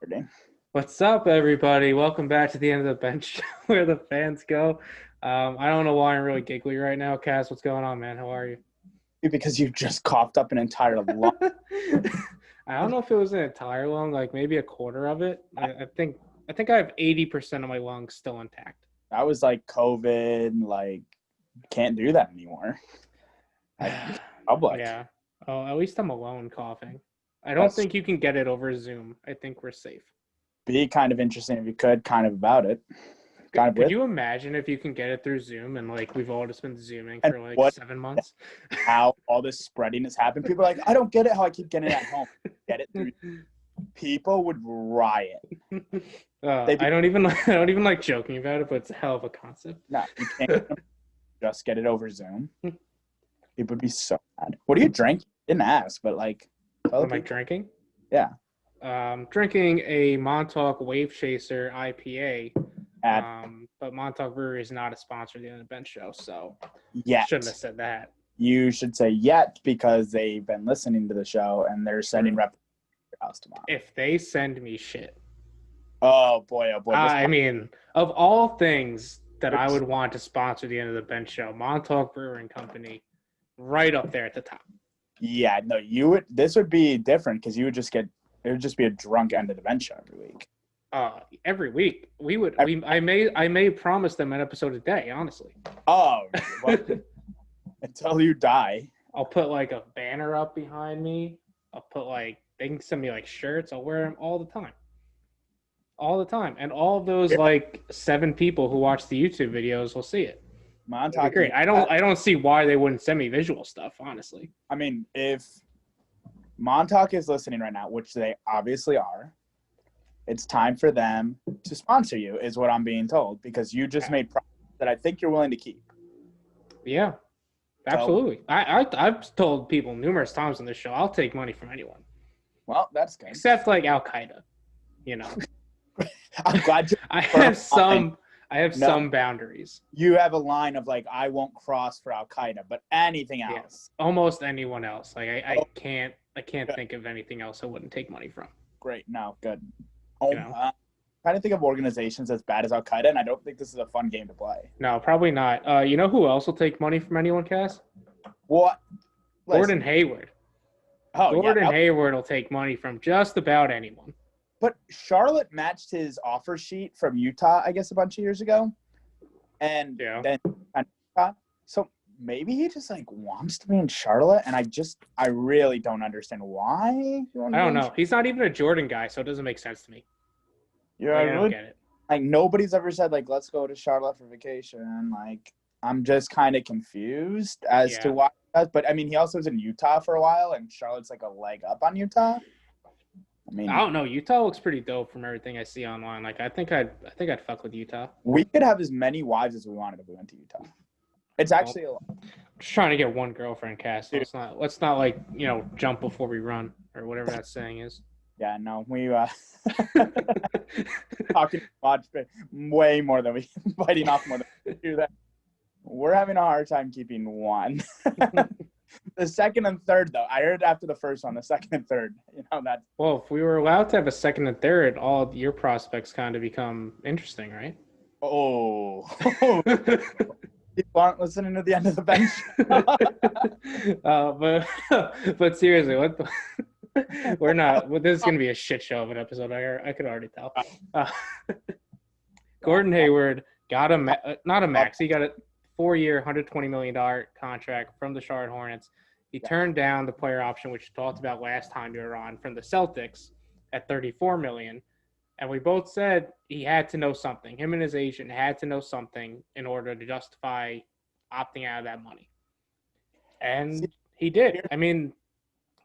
Recording. What's up, everybody? Welcome back to the end of the bench where the fans go. I don't know why I'm really giggly right now. Cass, what's going on, man? How are you? Because you just coughed up an entire lung. I don't know if it was an entire lung, like maybe a quarter of it. I think I have 80% of my lungs still intact. That was like COVID. Like, can't do that anymore. Like, public. Yeah. Oh, at least I'm alone coughing. I don't That's think you can get it over Zoom. I think we're safe. be kind of interesting if you could, kind of about it. Kind of Could with. you imagine if you can get it through Zoom and like we've all just been Zooming And for like what, 7 months? how all this spreading has happened. People are like, I don't get it how I keep getting it at home. Get it through. People would riot. I don't even I don't even like joking about it, but it's a hell of a concept. No, you can't just get it over Zoom. People would be so mad. What do you drink? Didn't ask, but like, What am I drinking? Yeah. Drinking a Montauk Wave Chaser IPA. But Montauk Brewery is not a sponsor of the End of the Bench show, so Yet. shouldn't have said that. You should say yet because they've been listening to the show and they're sending rep to your house tomorrow. If they send me shit. Oh boy. I mean, of all things that I would want to sponsor the End of the Bench show, Montauk Brewing Company, right up there at the top. Yeah, no, you would. This would be different because you would just get. It would just be a drunk End of the Bench show every week. Every week we would. I may promise them an episode a day. Honestly. Oh, well, until you die. I'll put like a banner up behind me. I'll put like they can send me like shirts. I'll wear them all the time. All the time. And all of those like 7 people who watch the YouTube videos will see it. Montauk, great. I don't see why they wouldn't send me visual stuff, honestly. I mean, if Montauk is listening right now, which they obviously are, it's time for them to sponsor you, is what I'm being told, because you just made promises that I think you're willing to keep. Yeah, absolutely. So, I've told people numerous times on this show, I'll take money from anyone. Well, that's good. Except like Al Qaeda, you know. I'm glad you. I have some boundaries. You have a line of like, I won't cross for Al Qaeda, but anything else. Yes. Almost anyone else. Like I can't think of anything else I wouldn't take money from. Great. No, good. I'm trying to think of organizations as bad as Al Qaeda, and I don't think this is a fun game to play. No, probably not. You know who else will take money from anyone, Cass? What? Gordon Hayward. Oh, Gordon Hayward will take money from just about anyone. But Charlotte matched his offer sheet from Utah, I guess, a bunch of years ago. And then so maybe he just like wants to be in Charlotte, and I really don't understand why. I don't know. He's not even a Jordan guy, so it doesn't make sense to me. Yeah, I don't get it. Like nobody's ever said like let's go to Charlotte for vacation. Like I'm just kind of confused as to why. But I mean, he also was in Utah for a while, and Charlotte's like a leg up on Utah. I mean, I don't know. Utah looks pretty dope from everything I see online. Like I think I'd fuck with Utah. We could have as many wives as we wanted if we went to Utah. It's actually I'm just trying to get one girlfriend, Cass. So let's not like, jump before we run or whatever that saying is. Yeah, no, we talking watch way more than we biting off more than we do that. We're having a hard time keeping one. The second and third, though, I heard after the first one, the second and third, that's. Well, if we were allowed to have a second and third, all of your prospects kind of become interesting, right? Oh. People aren't listening to the End of the Bench. But seriously, we're not. Well, this is going to be a shit show of an episode. I could already tell. Gordon Hayward got not a max. He got a 4-year, $120 million contract from the Charlotte Hornets. He turned down the player option, which we talked about last time you were on, from the Celtics at $34 million. And we both said he had to know something. Him and his agent had to know something in order to justify opting out of that money. And he did. I mean,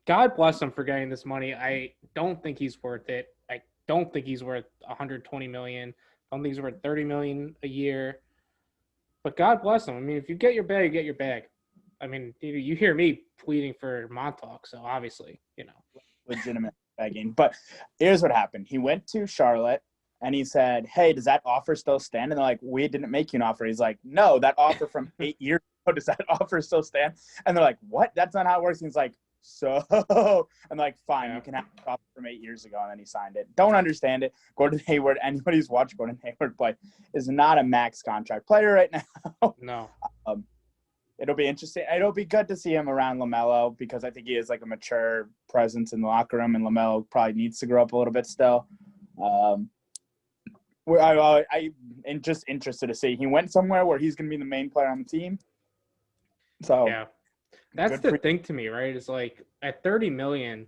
God bless him for getting this money. I don't think he's worth it. I don't think he's worth $120 million. I don't think he's worth $30 million a year. But God bless him. I mean, if you get your bag, you get your bag. I mean, you hear me pleading for Montauk, so obviously, legitimate begging. But here's what happened. He went to Charlotte, and he said, hey, does that offer still stand? And they're like, we didn't make you an offer. He's like, no, that offer from 8 years ago, does that offer still stand? And they're like, what? That's not how it works. And he's like, so I'm like, fine, you can have a copy from 8 years ago, and then he signed it. Don't understand it. Gordon Hayward, anybody who's watched Gordon Hayward play, is not a max contract player right now. No. It'll be interesting. It'll be good to see him around LaMelo because I think he is like a mature presence in the locker room, and LaMelo probably needs to grow up a little bit still. I'm just interested to see. He went somewhere where he's going to be the main player on the team. So yeah, that's the thing to me, right? It's like at $30 million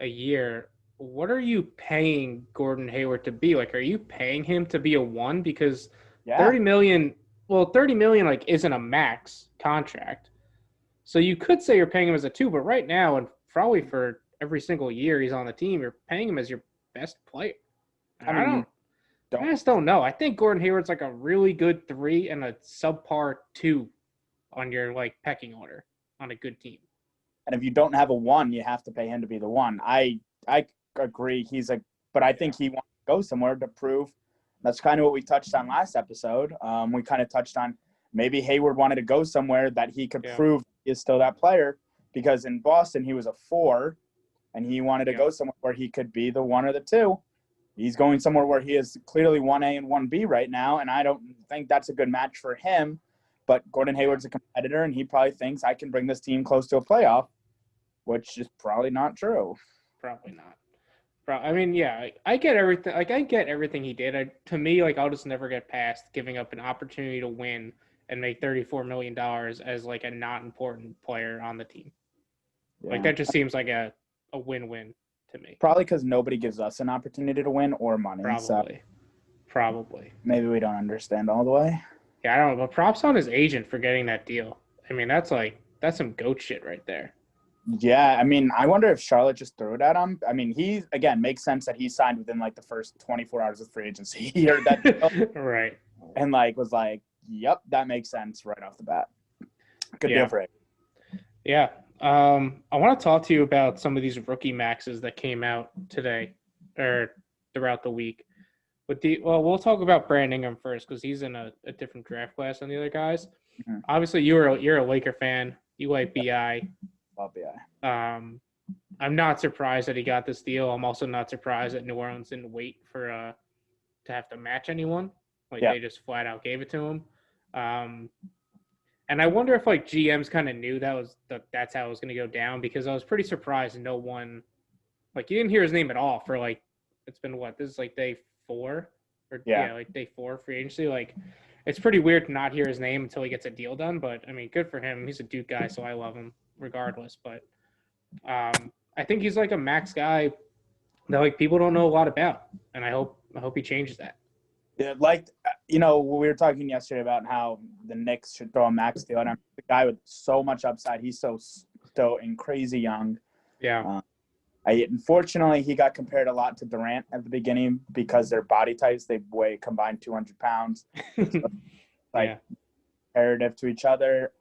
a year, what are you paying Gordon Hayward to be? Like, are you paying him to be a 1? Because $30 million like isn't a max contract. So you could say you're paying him as a 2, but right now and probably for every single year he's on the team, you're paying him as your best player. I just don't know. I think Gordon Hayward's like a really good 3 and a subpar 2 on your like pecking order on a good team. And if you don't have a 1, you have to pay him to be the 1. I agree. But I think he wants to go somewhere to prove. That's kind of what we touched on last episode. We kind of touched on maybe Hayward wanted to go somewhere that he could prove he is still that player, because in Boston he was a 4 and he wanted to go somewhere where he could be the 1 or the 2. He's going somewhere where he is clearly 1A and 1B right now, and I don't think that's a good match for him. But Gordon Hayward's a competitor, and he probably thinks I can bring this team close to a playoff, which is probably not true. Probably not. I mean, yeah, I get everything. Like, I get everything he did. To me, like, I'll just never get past giving up an opportunity to win and make $34 million as like a not important player on the team. Yeah. Like, that just seems like a win-win to me. Probably because nobody gives us an opportunity to win or money. Probably. Maybe we don't understand all the way. Yeah, I don't know. But props on his agent for getting that deal. I mean, that's some goat shit right there. Yeah, I mean, I wonder if Charlotte just threw it at him. I mean, he, again, makes sense that he signed within, like, the first 24 hours of free agency. He heard that deal. Right. And, like, was like, yep, that makes sense right off the bat. Good deal for it. Yeah. I want to talk to you about some of these rookie maxes that came out today or throughout the week. But we'll talk about Brandon Ingram first because he's in a different draft class than the other guys. Mm-hmm. Obviously, you're a Laker fan. You like BI. Love BI. I'm not surprised that he got this deal. I'm also not surprised that New Orleans didn't wait for to have to match anyone. They just flat out gave it to him. And I wonder if like GMs kind of knew that's how it was going to go down, because I was pretty surprised no one, like, you didn't hear his name at all for like, it's been what, this is like day 4 or like day 4 free agency. Like, it's pretty weird to not hear his name until he gets a deal done, but I mean, good for him. He's a Duke guy, so I love him regardless. But I think he's like a max guy that like people don't know a lot about, and I hope he changes that. Yeah, like, we were talking yesterday about how the Knicks should throw a max deal, and the guy with so much upside. He's so and crazy young. Yeah. Unfortunately, he got compared a lot to Durant at the beginning because their body types, they weigh combined 200 pounds. So, comparative to each other.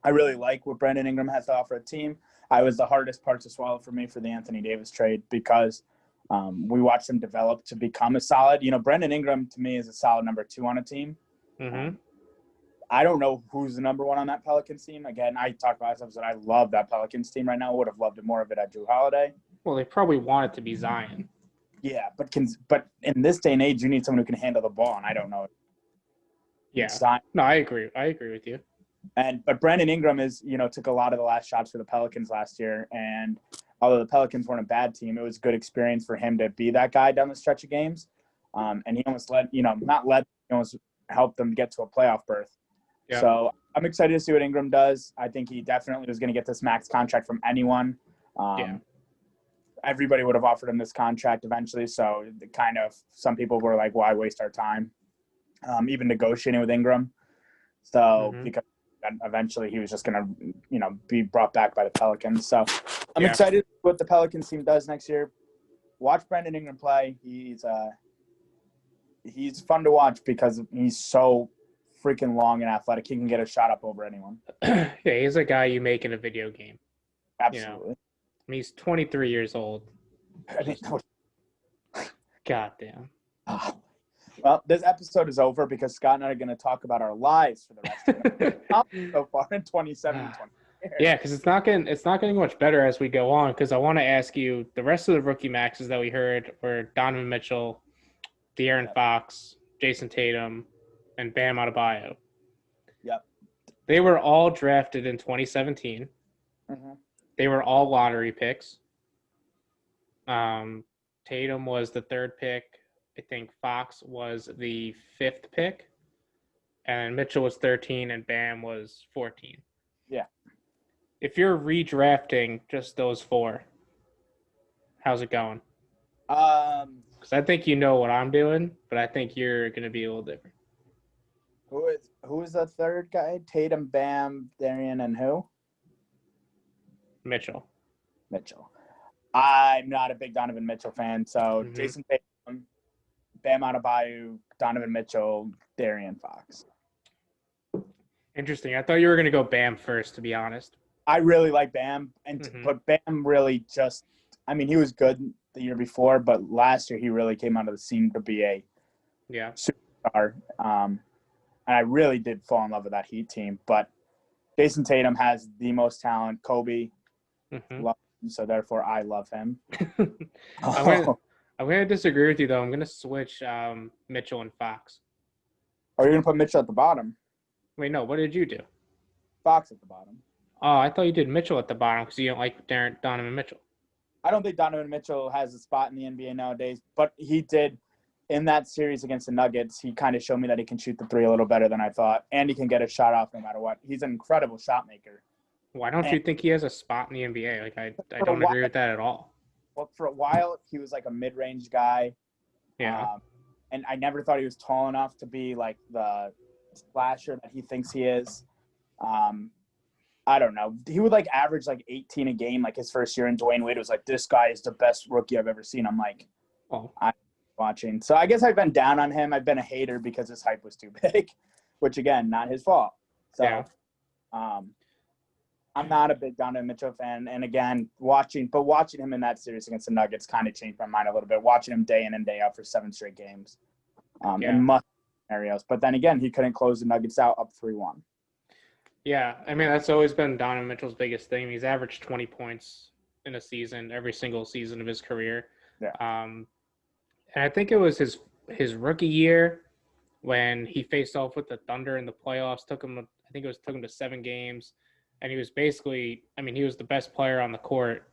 I really like what Brandon Ingram has to offer a team. I was the hardest part to swallow for me for the Anthony Davis trade because we watched him develop to become a solid. Brandon Ingram to me is a solid number 2 on a team. Mm-hmm. I don't know who's the number 1 on that Pelicans team. Again, I talked about this, I love that Pelicans team right now. Would have loved it more of it at Drew Holiday. Well, they probably want it to be Zion. Yeah, but in this day and age, you need someone who can handle the ball, and I don't know. Yeah. Zion. No, I agree. I agree with you. But Brandon Ingram took a lot of the last shots for the Pelicans last year, and although the Pelicans weren't a bad team, it was a good experience for him to be that guy down the stretch of games. And he almost he almost helped them get to a playoff berth. Yeah. So I'm excited to see what Ingram does. I think he definitely was going to get this max contract from anyone. Everybody would have offered him this contract eventually. So some people were like, why waste our time? Even negotiating with Ingram. So because eventually he was just going to, be brought back by the Pelicans. So I'm excited what the Pelicans team does next year. Watch Brandon Ingram play. He's fun to watch because he's so freaking long and athletic. He can get a shot up over anyone. Yeah, he's a guy you make in a video game. Absolutely. I mean, he's 23 years old. God damn. Well, this episode is over because Scott and I are going to talk about our lives for the rest of it. So far in 27 and 20. Yeah, because it's not getting much better as we go on. Because I want to ask you, the rest of the rookie maxes that we heard were Donovan Mitchell, De'Aaron Fox, Jason Tatum, and Bam Adebayo. Yep. They were all drafted in 2017. Mm-hmm. They were all lottery picks. Tatum was the 3rd pick. I think Fox was the 5th pick. And Mitchell was 13 and Bam was 14. Yeah. If you're redrafting just those 4, how's it going? Because I think you know what I'm doing, but I think you're going to be a little different. Who is the 3rd guy? Tatum, Bam, Darian, and who? Mitchell. I'm not a big Donovan Mitchell fan, so Jason Tatum, Bam Adebayo, Donovan Mitchell, Darian Fox. Interesting. I thought you were going to go Bam first, to be honest. I really like Bam, but Bam really just – I mean, he was good the year before, but last year he really came out of the scene to be a superstar. And I really did fall in love with that Heat team. But Jason Tatum has the most talent. Kobe loves him, so therefore I love him. I'm going to disagree with you, though. I'm going to switch Mitchell and Fox. Are you going to put Mitchell at the bottom? Wait, no. What did you do? Fox at the bottom. Oh, I thought you did Mitchell at the bottom because you don't like Donovan Mitchell. I don't think Donovan Mitchell has a spot in the NBA nowadays, but he did in that series against the Nuggets. He kind of showed me that he can shoot the 3 a little better than I thought, and he can get a shot off no matter what. He's an incredible shot maker. Why don't you think he has a spot in the NBA? Like I don't agree with that at all. Well, for a while, he was like a mid-range guy. Yeah. And I never thought he was tall enough to be like the splasher that he thinks he is. I don't know. He would like average like 18 a game like his first year, and Dwayne Wade was like, this guy is the best rookie I've ever seen. I'm like, I'm watching. So I guess I've been down on him. I've been a hater because his hype was too big, which again, not his fault. So I'm not a big Donovan Mitchell fan. And again, watching him in that series against the Nuggets kind of changed my mind a little bit. Watching him day in and day out for 7 straight games in must scenarios. But then again, he couldn't close the Nuggets out up 3-1. Yeah, I mean, that's always been Donovan Mitchell's biggest thing. He's averaged 20 points in a season, every single season of his career. Yeah. And I think it was his rookie year when he faced off with the Thunder in the playoffs. Took him to 7 games. And he was basically, I mean, he was the best player on a court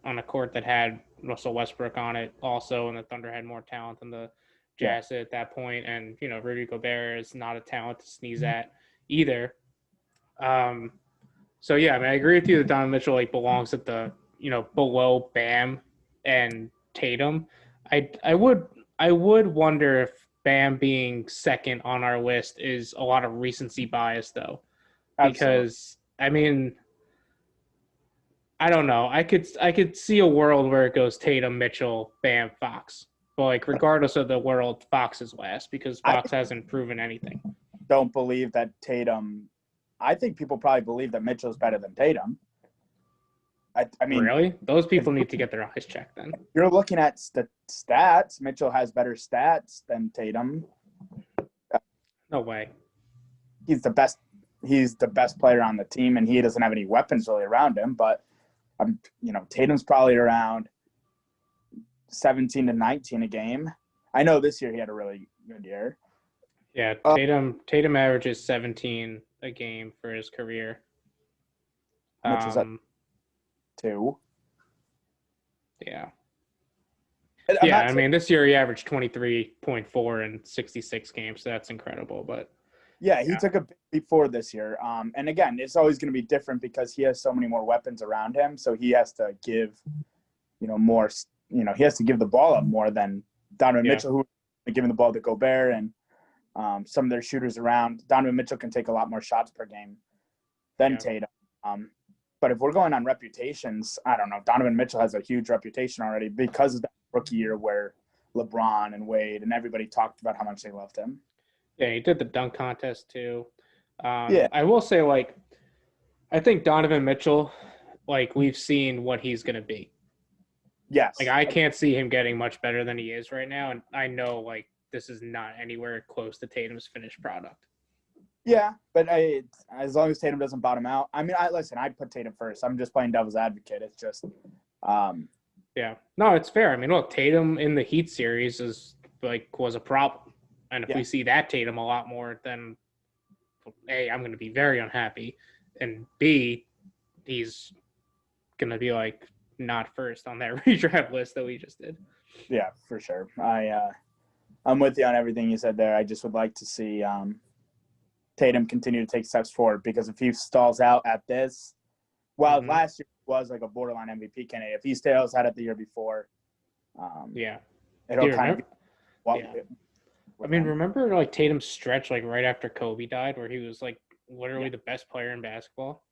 that had Russell Westbrook on it also, and the Thunder had more talent than the Jazz at that point. And, Rudy Gobert is not a talent to sneeze at either. So yeah, I mean, I agree with you that Donovan Mitchell belongs at the below Bam and Tatum. I would wonder if Bam being second on our list is a lot of recency bias though, because I mean, I don't know. I could see a world where it goes Tatum, Mitchell, Bam, Fox, but regardless of the world, Fox is last because Fox hasn't proven anything. Don't believe that Tatum. I think people probably believe that Mitchell's better than Tatum. I mean, really? Those people need to get their eyes checked then. You're looking at the stats. Mitchell has better stats than Tatum. No way. He's the best player on the team, and he doesn't have any weapons really around him. But Tatum's probably around 17 to 19 a game. I know this year he had a really good year. Yeah, Tatum averages 17 a game for his career. Which is at 2. Yeah. I mean, this year he averaged 23.4 in 66 games, so that's incredible. But he took a big leap forward this year. And again, it's always going to be different because he has so many more weapons around him. So he has to give, more. He has to give the ball up more than Donovan Mitchell, who is giving the ball to Gobert and some of their shooters around. Donovan Mitchell can take a lot more shots per game than Tatum. But if we're going on reputations, I don't know. Donovan Mitchell has a huge reputation already because of that rookie year where LeBron and Wade and everybody talked about how much they loved him. Yeah, he did the dunk contest too. I will say, I think Donovan Mitchell, we've seen what he's going to be. Yes. I can't see him getting much better than he is right now. And I know, this is not anywhere close to Tatum's finished product. Yeah, but as long as Tatum doesn't bottom out. I mean, I'd put Tatum first. I'm just playing devil's advocate. It's just yeah. No, it's fair. I mean, look, Tatum in the Heat series was a problem. And if we see that Tatum a lot more, then A, I'm going to be very unhappy. And B, he's going to be like not first on that redraft list that we just did. Yeah, for sure. I'm with you on everything you said there. I just would like to see Tatum continue to take steps forward, because if he stalls out at this, last year was like a borderline MVP candidate. If he stalls out at the year before, it'll kind of be. I mean, remember like Tatum's stretch like right after Kobe died, where he was like literally the best player in basketball,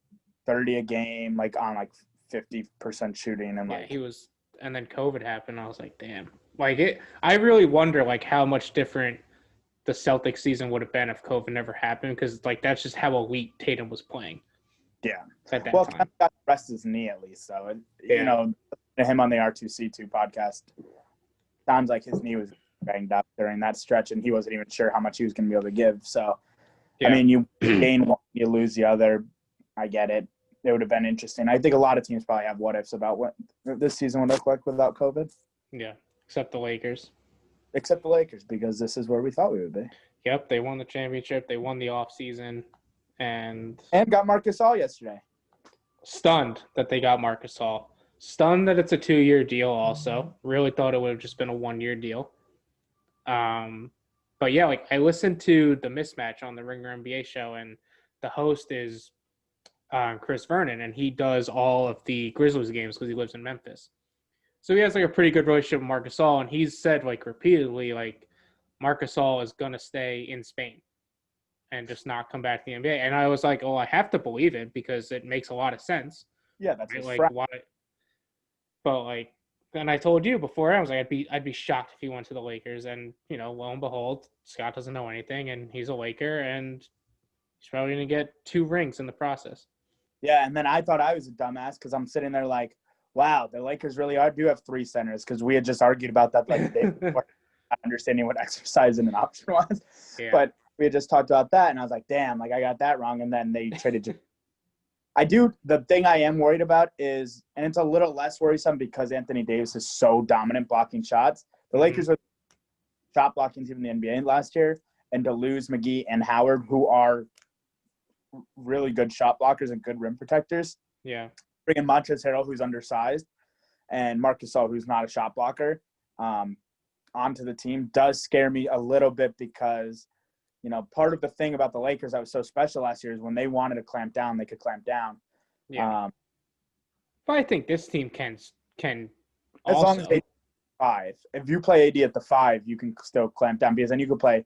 30 a game, like on like 50% shooting, and he was. And then COVID happened. I was like, damn. Like I really wonder like how much different the Celtics season would have been if COVID never happened, because like that's just how elite Tatum was playing. Yeah. At that time. He got to rest his knee at least, so you know, him on the R2C2 podcast, sounds like his knee was banged up during that stretch, and he wasn't even sure how much he was going to be able to give. So, I mean, you gain one, you lose the other. I get it. It would have been interesting. I think a lot of teams probably have what ifs about what this season would look like without COVID. Yeah, except the Lakers. Except the Lakers, because this is where we thought we would be. Yep, they won the championship. They won the offseason. And got Marc Gasol yesterday. Stunned that they got Marc Gasol. Stunned that it's a 2-year deal also. Really thought it would have just been a 1-year deal. But yeah, like I listened to The Mismatch on the Ringer NBA show, and the host is Chris Vernon, and he does all of the Grizzlies games because he lives in Memphis. So he has like a pretty good relationship with Marc Gasol, and he's said like repeatedly like Marc Gasol is gonna stay in Spain and just not come back to the NBA. And I was like, oh, I have to believe it because it makes a lot of sense. Yeah, that's right? Like why? But like, and I told you before, I was like, I'd be shocked if he went to the Lakers. And you know, lo and behold, Scott doesn't know anything, and he's a Laker, and he's probably gonna get 2 rings in the process. Yeah, and then I thought I was a dumbass because I'm sitting there like, wow, the Lakers really do have 3 centers, because we had just argued about that like the day before, understanding what exercise in an option was. Yeah. But we had just talked about that, and I was like, damn, like I got that wrong. And then they traded. The thing I am worried about is, and it's a little less worrisome because Anthony Davis is so dominant blocking shots. The Lakers were shot blocking team in the NBA last year, and to lose McGee and Howard, who are really good shot blockers and good rim protectors. Yeah. Bringing Montrezl Harrell, who's undersized, and Marc Gasol, who's not a shot blocker, onto the team does scare me a little bit, because, you know, part of the thing about the Lakers that was so special last year is when they wanted to clamp down, they could clamp down. Yeah. But I think this team can as long as they 5. If you play AD at the 5, you can still clamp down, because then you could play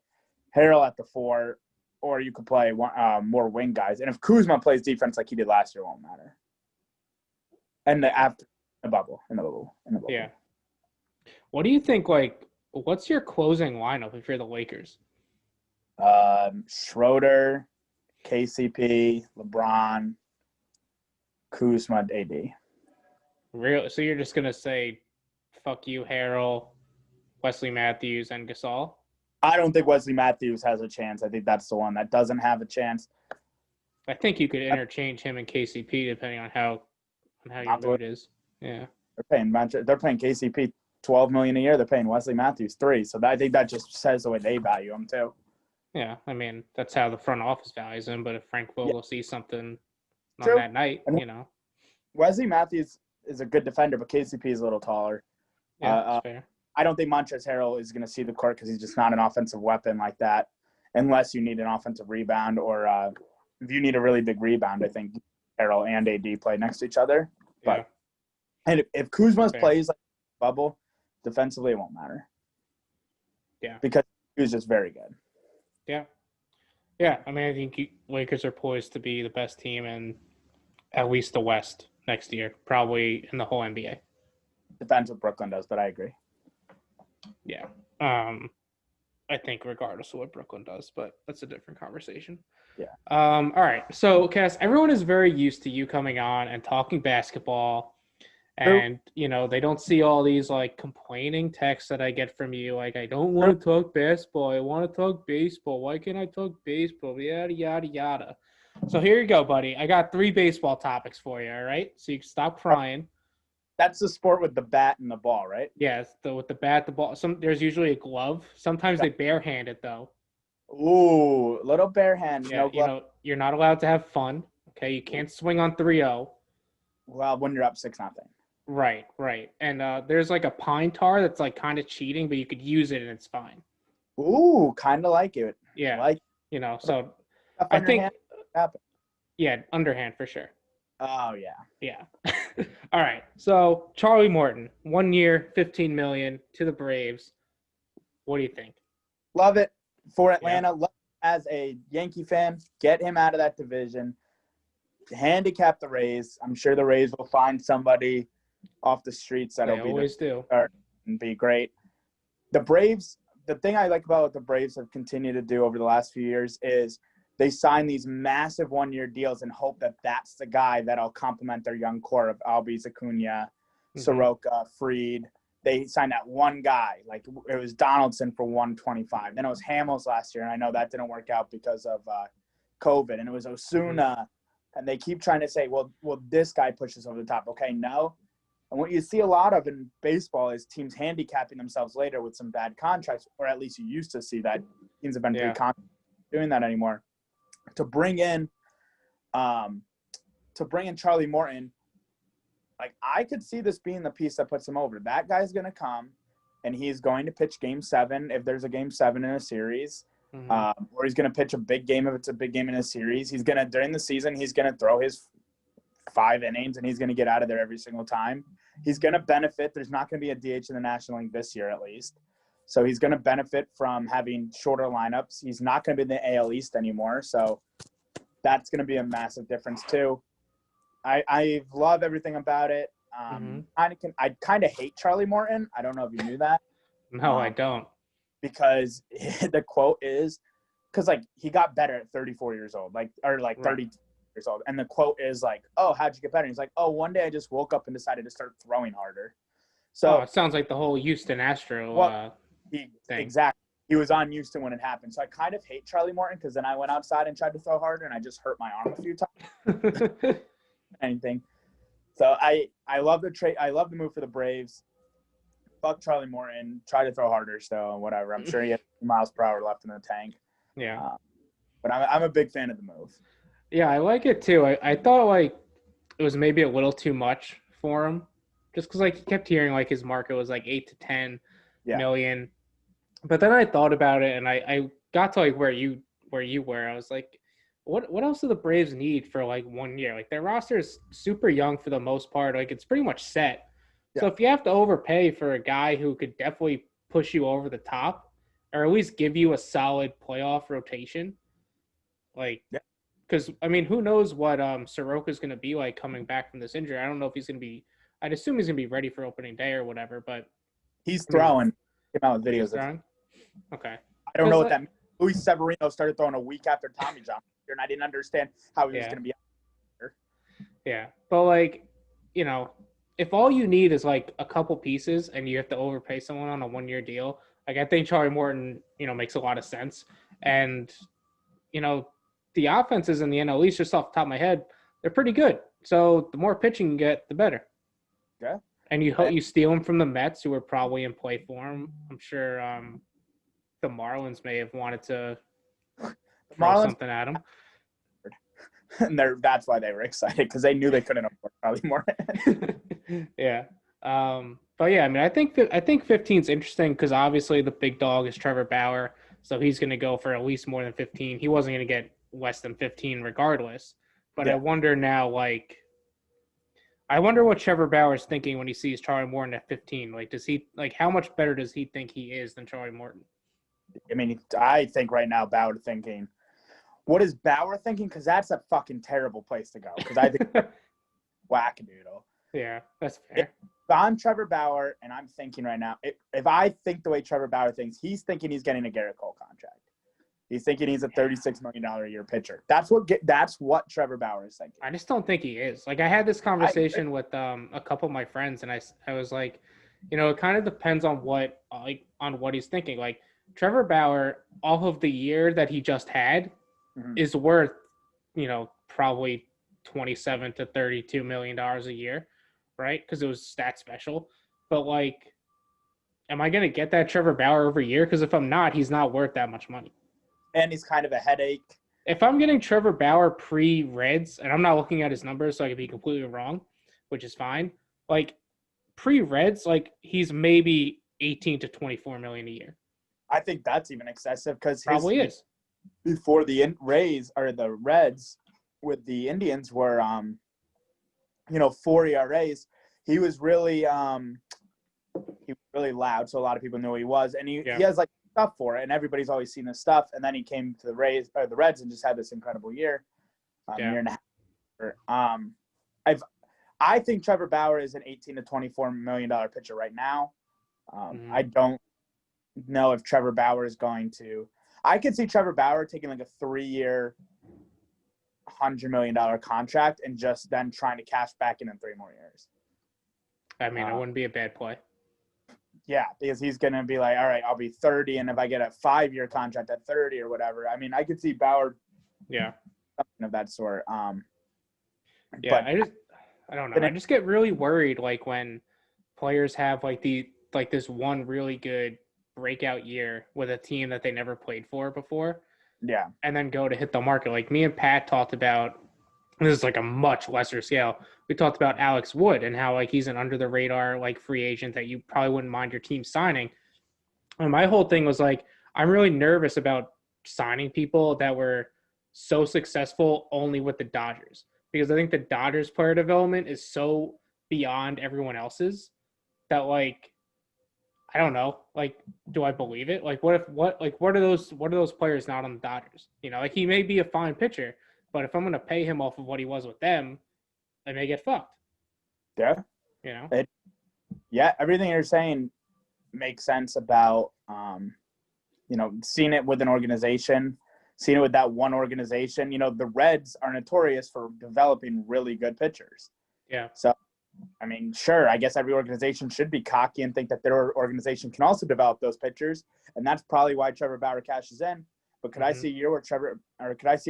Harrell at the 4, or you could play more wing guys. And if Kuzma plays defense like he did last year, it won't matter. And after the bubble, in the bubble. Yeah. What do you think? Like, what's your closing lineup if you're the Lakers? Schroeder, KCP, LeBron, Kuzma, AD. Real? So you're just gonna say, "Fuck you, Harrell, Wesley Matthews, and Gasol"? I don't think Wesley Matthews has a chance. I think that's the one that doesn't have a chance. I think you could interchange him and KCP depending on how your mood is. Yeah. They're paying KCP $12 million a year. They're paying Wesley Matthews $3 million. So I think that just says the way they value him too. Yeah, I mean that's how the front office values him. But if Frank Vogel sees something on that night, you know, Wesley Matthews is a good defender, but KCP is a little taller. Yeah, that's fair. I don't think Montrezl Harrell is going to see the court because he's just not an offensive weapon like that, unless you need an offensive rebound, or if you need a really big rebound. I think Harrell and AD play next to each other. But and if Kuzma plays like bubble, defensively it won't matter. Yeah, because he was just very good. Yeah. Yeah, I mean, I think Lakers are poised to be the best team in at least the West next year, probably in the whole NBA. Depends what Brooklyn does, but I agree. Yeah. I think regardless of what Brooklyn does, but that's a different conversation. Yeah. All right. So, Cass, everyone is very used to you coming on and talking basketball And, they don't see all these like complaining texts that I get from you. Like, I don't want to talk basketball. I want to talk baseball. Why can't I talk baseball? Yada, yada, yada. So here you go, buddy. I got 3 baseball topics for you. All right. So you can stop crying. That's the sport with the bat and the ball, right? Yes. With the bat, the ball. There's usually a glove. Sometimes they barehand it though. Ooh, little bare hand, Yeah. no glove. You're not allowed to have fun. Okay. You can't swing on 3-0. Well, when you're up 6-0. Right, right. And there's like a pine tar that's like kind of cheating, but you could use it and it's fine. Ooh, kind of like it. Yeah. So I think, yeah, underhand for sure. Oh, yeah. Yeah. All right. So Charlie Morton, 1 year, $15 million to the Braves. What do you think? Love it for Atlanta. Yeah. As a Yankee fan, get him out of that division. Handicap the Rays. I'm sure the Rays will find somebody off the streets that'll always do and be great. The Braves, the thing I like about what the Braves have continued to do over the last few years is they sign these massive 1-year deals and hope that that's the guy that'll complement their young core of Albies, Acuna, Soroka, Fried. They signed that one guy, like it was Donaldson for 125. Then it was Hamels last year, and I know that didn't work out because of COVID. And it was Osuna, and they keep trying to say, well, this guy pushes over the top. Okay, no. And what you see a lot of in baseball is teams handicapping themselves later with some bad contracts, or at least you used to see that. Teams have been pretty confident doing that anymore. To bring in Charlie Morton, like I could see this being the piece that puts him over. That guy's going to come, and he's going to pitch Game 7 if there's a Game 7 in a series, or he's going to pitch a big game if it's a big game in a series. He's going to during the season he's going to throw his 5 innings, and he's going to get out of there every single time. He's going to benefit. There's not going to be a DH in the National League this year, at least. So he's going to benefit from having shorter lineups. He's not going to be in the AL East anymore. So that's going to be a massive difference too. I love everything about it. I kind of hate Charlie Morton. I don't know if you knew that. No, I don't. Because the quote is, because like he got better at 34 years old, like 30 years old, and the quote is like, "Oh, how'd you get better?" And he's like, "Oh, one day I just woke up and decided to start throwing harder." So it sounds like the whole Houston Astro thing. Exactly. He was on Houston when it happened. So I kind of hate Charlie Morton because then I went outside and tried to throw harder, and I just hurt my arm a few times. Anything. So I love the trade. I love the move for the Braves. Fuck Charlie Morton. Try to throw harder still, whatever. I'm sure he has 2 miles per hour left in the tank. Yeah. But I'm a big fan of the move. Yeah, I like it too. I thought like it was maybe a little too much for him, just because like he kept hearing like his market was like 8 to 10 million. But then I thought about it, and I got to like where you were. I was like, what else do the Braves need for like 1 year? Like their roster is super young for the most part. Like it's pretty much set. Yeah. So if you have to overpay for a guy who could definitely push you over the top, or at least give you a solid playoff rotation, like, because I mean, who knows what Soroka's going to be like coming back from this injury? I don't know if he's going to be. I'd assume he's going to be ready for opening day or whatever. But he's throwing. Came out with videos. Okay. I don't know what that means. Luis Severino started throwing a week after Tommy John, and I didn't understand how he was going to be out there. Yeah, but like, if all you need is like a couple pieces and you have to overpay someone on a 1-year deal, like I think Charlie Morton, makes a lot of sense. And, the offenses in the NL East, just off the top of my head, they're pretty good. So the more pitching you get, the better. Yeah. And you steal him from the Mets, who are probably in play for him. I'm sure the Marlins may have wanted to throw something at him. And that's why they were excited, because they knew they couldn't afford Charlie Morton. Yeah. But yeah, I mean, I think 15 is interesting because obviously the big dog is Trevor Bauer, so he's going to go for at least more than 15. He wasn't going to get less than 15 regardless. But I wonder now, I wonder what Trevor Bauer is thinking when he sees Charlie Morton at 15. Like, how much better does he think he is than Charlie Morton? I mean, I think right now Bauer thinking, what is Bauer thinking? Because that's a fucking terrible place to go. Because I think wackadoodle. Yeah, that's fair. If I'm Trevor Bauer, and I'm thinking right now, if I think the way Trevor Bauer thinks, he's thinking he's getting a Garrett Cole contract. He's thinking he's a $36 million a year pitcher. That's what Trevor Bauer is thinking. I just don't think he is. Like, I had this conversation with a couple of my friends, and I was like, it kind of depends on what he's thinking. Like, Trevor Bauer, off of the year that he just had, is worth, probably $27 to $32 million a year, right? Because it was stat special. But like, am I going to get that Trevor Bauer every year? Because if I'm not, he's not worth that much money. And he's kind of a headache. If I'm getting Trevor Bauer pre-Reds, and I'm not looking at his numbers, so I could be completely wrong, which is fine. Like, pre-Reds, like, he's maybe 18 to 24 million a year. I think that's even excessive because probably is. Before the Rays or the Reds with the Indians were 4 ERAs, he was really loud, so a lot of people knew who he was, and he has like stuff for it, and everybody's always seen this stuff. And then he came to the Rays or the Reds and just had this incredible year, year and a half. I think Trevor Bauer is an $18 to $24 million pitcher right now. I don't know if Trevor Bauer is going to. I could see Trevor Bauer taking like a 3-year, $100 million contract and just then trying to cash back in 3 more years. I mean, it wouldn't be a bad play. Yeah, because he's going to be like, all right, I'll be 30, and if I get a 5-year contract at 30 or whatever, I mean, I could see Bauer. Yeah. Something of that sort. But I don't know. I just get really worried, like, when players have this one really good breakout year with a team that they never played for before. Yeah. And then go to hit the market. Like, me and Pat talked about, this is like a much lesser scale. We talked about Alex Wood and how, like, he's an under the radar, like, free agent that you probably wouldn't mind your team signing. And my whole thing was like, I'm really nervous about signing people that were so successful only with the Dodgers, because I think the Dodgers player development is so beyond everyone else's that, like, I don't know. Like, do I believe it? Like, what are those players not on the Dodgers? Like, he may be a fine pitcher, but if I'm going to pay him off of what he was with them, I may get fucked. Yeah. Everything you're saying makes sense about, seeing it with an organization, seeing it with that one organization. The Reds are notorious for developing really good pitchers. Yeah. So, I mean, sure, I guess every organization should be cocky and think that their organization can also develop those pitchers, and that's probably why Trevor Bauer cashes in. But could I see a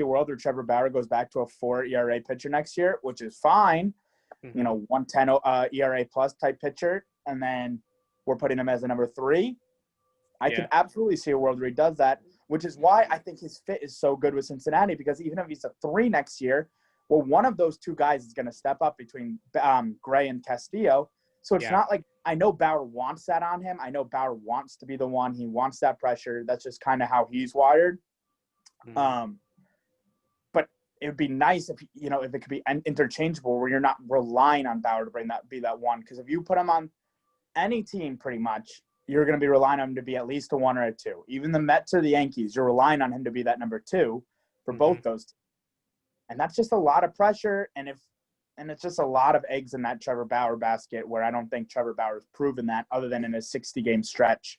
world where Trevor Bauer goes back to a 4 ERA pitcher next year, which is fine, 110 ERA plus type pitcher, and then we're putting him as a number 3? I can absolutely see a world where he does that, which is why I think his fit is so good with Cincinnati, because even if he's a 3 next year, well, one of those 2 guys is going to step up between Gray and Castillo. So it's not like – I know Bauer wants that on him. I know Bauer wants to be the one. He wants that pressure. That's just kind of how he's wired. But it would be nice if it could be interchangeable, where you're not relying on Bauer to be that one. Because if you put him on any team, pretty much, you're going to be relying on him to be at least a 1 or a 2. Even the Mets or the Yankees, you're relying on him to be that number 2 for both those teams. And that's just a lot of pressure, and it's just a lot of eggs in that Trevor Bauer basket, where I don't think Trevor Bauer has proven that, other than in a 60-game stretch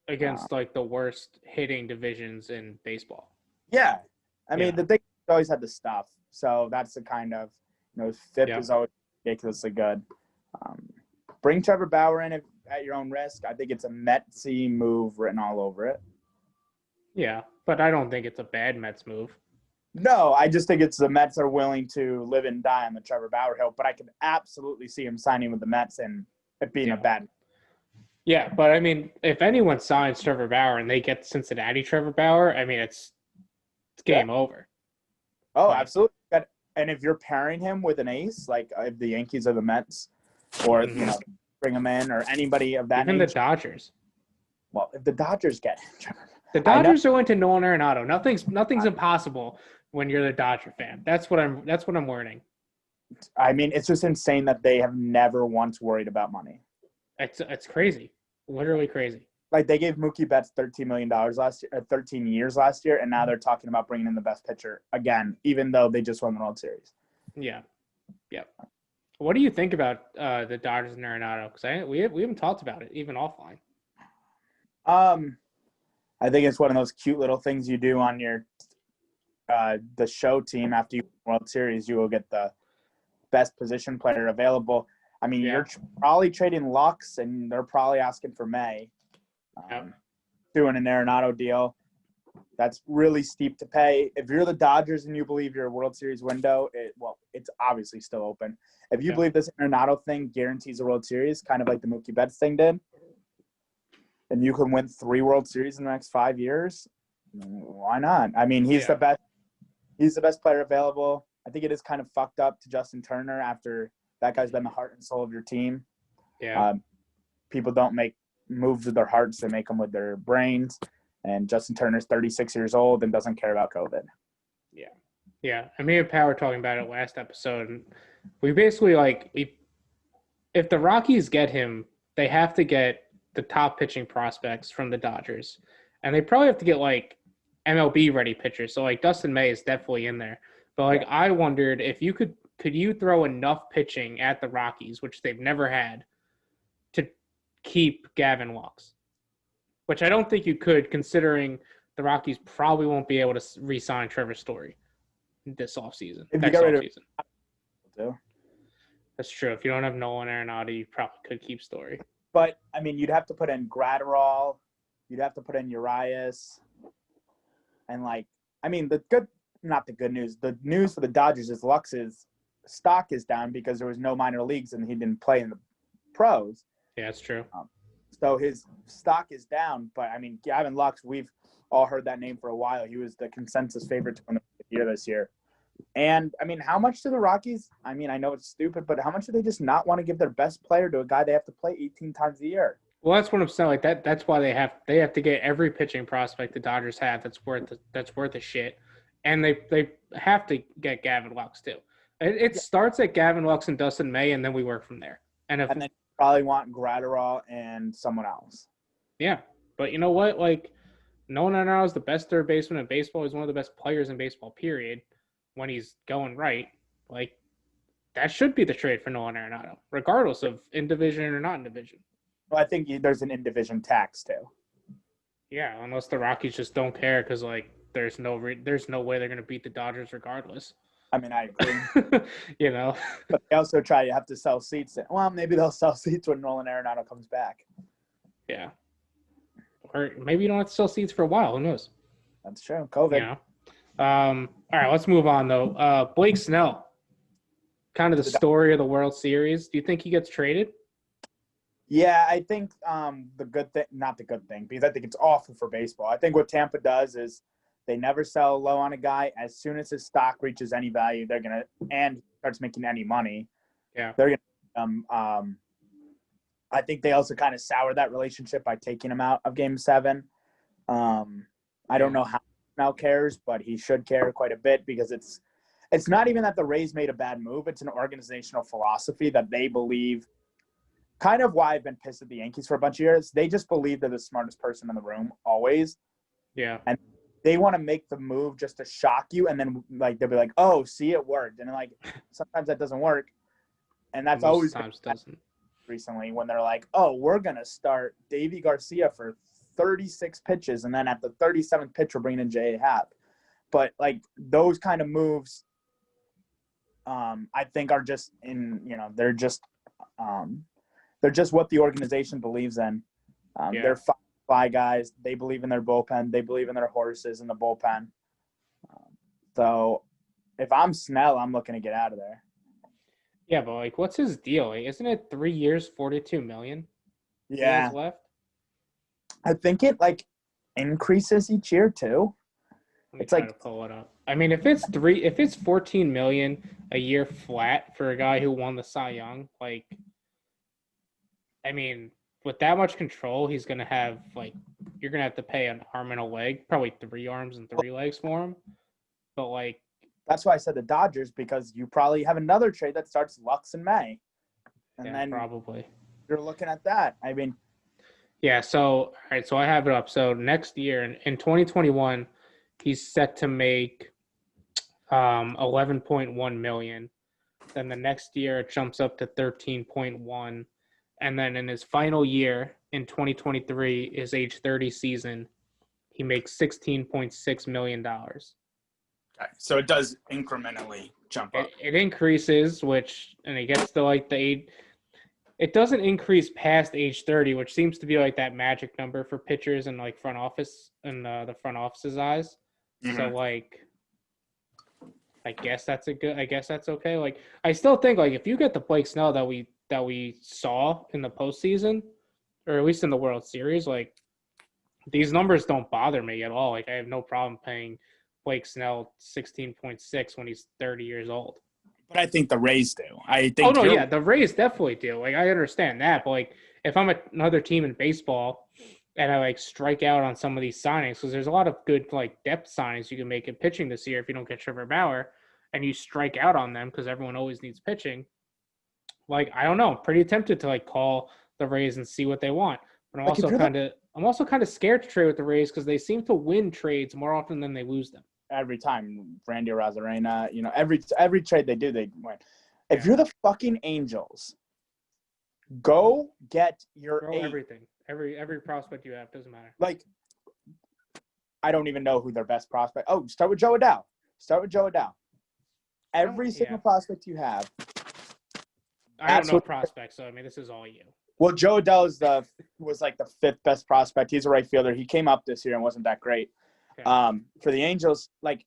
against like the worst hitting divisions in baseball. Yeah, I mean the thing always had the stuff, so that's the kind of FIP is always ridiculously good. Bring Trevor Bauer in at your own risk. I think it's a Metsy move written all over it. Yeah, but I don't think it's a bad Mets move. No, I just think it's the Mets are willing to live and die on the Trevor Bauer hill, but I could absolutely see him signing with the Mets and it being a bad. Yeah, but I mean, if anyone signs Trevor Bauer and they get Cincinnati Trevor Bauer, I mean, it's game over. Oh, absolutely. And if you're pairing him with an ace, like if the Yankees or the Mets, or bring him in, or anybody of that even the Dodgers. Well, if the Dodgers get him, Trevor. The Dodgers are going to Nolan Arenado. Nothing's impossible when you're the Dodger fan. That's what I'm learning. I mean, it's just insane that they have never once worried about money. It's crazy, literally crazy. Like, they gave Mookie Betts $13 million last year, 13 years last year, and now they're talking about bringing in the best pitcher again, even though they just won the World Series. Yeah. What do you think about the Dodgers and Arenado? Because we haven't talked about it even offline. I think it's one of those cute little things you do on your the show team after you win the World Series. You will get the best position player available. I mean, you're probably trading Lux, and they're probably asking for May. Doing an Arenado deal. That's really steep to pay. If you're the Dodgers and you believe your World Series window, it's obviously still open. If you believe this Arenado thing guarantees a World Series, kind of like the Mookie Betts thing did, and you can win 3 World Series in the next 5 years, why not? I mean, he's the best. He's the best player available. I think it is kind of fucked up to Justin Turner after that guy's been the heart and soul of your team. Yeah. People don't make moves with their hearts; they make them with their brains. And Justin Turner's 36 years old and doesn't care about COVID. Yeah. I mean, Power talking about it last episode, and we basically if the Rockies get him, they have to get the top pitching prospects from the Dodgers, and they probably have to get MLB ready pitchers. So Dustin May is definitely in there. But I wondered if you could you throw enough pitching at the Rockies, which they've never had, to keep Gavin Lux? Which I don't think you could, considering the Rockies probably won't be able to re-sign Trevor Story this offseason. That's true. If you don't have Nolan Arenado, you probably could keep Story. But, I mean, you'd have to put in Gratterall. You'd have to put in Urias. And, not the good news. The news for the Dodgers is Lux's stock is down because there was no minor leagues and he didn't play in the pros. Yeah, that's true. So his stock is down, but I mean, Gavin Lux, we've all heard that name for a while. He was the consensus favorite to win the year this year. And I mean, how much do the Rockies, I mean, I know it's stupid, but how much do they just not want to give their best player to a guy they have to play 18 times a year? Well, that's what I'm saying. That's why they have to get every pitching prospect the Dodgers have that's worth a shit. And they have to get Gavin Lux too. It starts at Gavin Lux and Dustin May, and then we work from there. And then probably want Gratterall and someone else. Yeah, but you know what? Nolan Arenado is the best third baseman in baseball. He's one of the best players in baseball, period, when he's going right. That should be the trade for Nolan Arenado, regardless of in division or not in division. Well, I think there's an in-division tax, too. Yeah, unless the Rockies just don't care because, there's no way they're going to beat the Dodgers regardless. I mean, I agree. But they also have to sell seats. Well, maybe they'll sell seats when Nolan Arenado comes back. Yeah. Or maybe you don't have to sell seats for a while. Who knows? That's true. COVID. All right, let's move on, though. Blake Snell, kind of the story of the World Series. Do you think he gets traded? Yeah, I think the good thing – not the good thing, because I think it's awful for baseball. I think what Tampa does is – they never sell low on a guy. As soon as his stock reaches any value, they're gonna and starts making any money. Yeah, they're gonna. I think they also kind of sour that relationship by taking him out of Game 7. I don't know how Snell cares, but he should care quite a bit because it's not even that the Rays made a bad move. It's an organizational philosophy that they believe. Kind of why I've been pissed at the Yankees for a bunch of years. They just believe they're the smartest person in the room always. Yeah, and they want to make the move just to shock you, and then they'll be like, "Oh, see, it worked." And sometimes that doesn't work, and that's most always times doesn't. Recently, when they're like, "Oh, we're gonna start Davy Garcia for 36 pitches, and then at the 37th pitch, we're bringing in J.A. Happ," but those kind of moves, I think are just they're just what the organization believes in. They're fly guys. They believe in their bullpen. They believe in their horses in the bullpen. So if I'm Snell, I'm looking to get out of there. Yeah, but what's his deal? Isn't it 3 years, $42 million? Yeah. Left. I think it increases each year too. Let me try to pull it up. I mean, if it's $14 million a year flat for a guy who won the Cy Young, I mean, with that much control, he's going to have, you're going to have to pay an arm and a leg, probably 3 arms and 3 legs for him. But, that's why I said the Dodgers, because you probably have another trade that starts Lux in May. And then probably. You're looking at that. I mean. Yeah, so, all right, so I have it up. So, next year, in 2021, he's set to make $11.1 million. Then the next year, it jumps up to $13.1. And then in his final year in 2023, his age 30 season, he makes $16.6 million. Okay. So it does incrementally jump up. It increases, and it gets to like the age. It doesn't increase past age 30, which seems to be like that magic number for pitchers and like front office and the front office's eyes. Mm-hmm. So like, I guess that's okay. Like, I still think like if you get the Blake Snell that we saw in the postseason, or at least in the World Series, like these numbers don't bother me at all. Like I have no problem paying Blake Snell 16.6 when he's 30 years old. But I think the Rays do. I think. Oh no, yeah, the Rays definitely do. Like I understand that, but like if I'm another team in baseball and I like strike out on some of these signings, because there's a lot of good like depth signings you can make in pitching this year if you don't get Trevor Bauer, and you strike out on them because everyone always needs pitching. Like I don't know, I'm pretty tempted to like call the Rays and see what they want, but I'm also kind of scared to trade with the Rays because they seem to win trades more often than they lose them. Every time, Randy Arozarena, every trade they do, they win. If you're the fucking Angels, go get your everything. Every prospect you have doesn't matter. Like, I don't even know who their best prospect. Oh, start with Joe Adell. Every single prospect you have. I don't know prospects, so I mean, this is all you. Well, Joe Adell was like the fifth best prospect. He's a right fielder. He came up this year and wasn't that great. Okay. For the Angels, like,